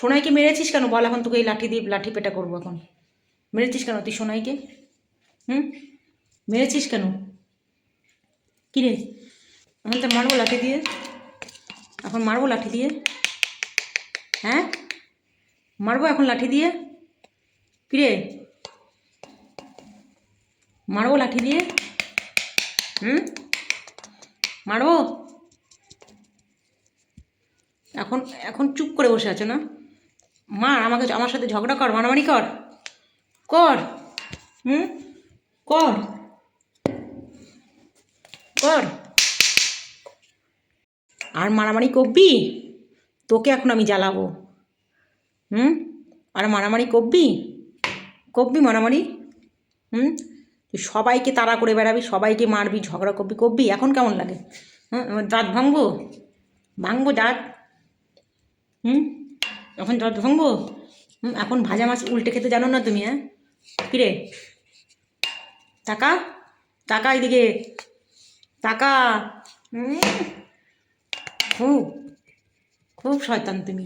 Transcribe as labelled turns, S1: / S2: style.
S1: সোনাইকে মেরেছিস কেন বল? এখন তোকে এই লাঠি দিয়ে লাঠি পেটা করবো। এখন মেরেছিস কেন তুই সোনাইকে? মেরেছিস কেন? কিরে এখন তো মারবো লাঠি দিয়ে, এখন মারবো লাঠি দিয়ে, হ্যাঁ মারবো এখন লাঠি দিয়ে। কিরে মারবো লাঠি দিয়ে, মারবো? এখন এখন চুপ করে বসে আছো না? মার আমাকে, আমার সাথে ঝগড়া কর, মারামারি কর, কর, কর, কর। আর মারামারি করবি? তোকে এখন আমি জ্বালাবো। আর মারামারি করবি? করবি মারামারি? তুই সবাইকে তাড়া করে বেড়াবি, সবাইকে মারবি, ঝগড়া করবি, করবি? এখন কেমন লাগে? আমার দাঁত ভাঙবো, ভাঙবো দাঁত। এখন দাঁত ভাঙবো? এখন ভাজা মাছ উল্টে খেতে জানো না তুমি? কিরে টাকা, টাকা এদিকে টাকা। খুব খুব শয়তান তুমি।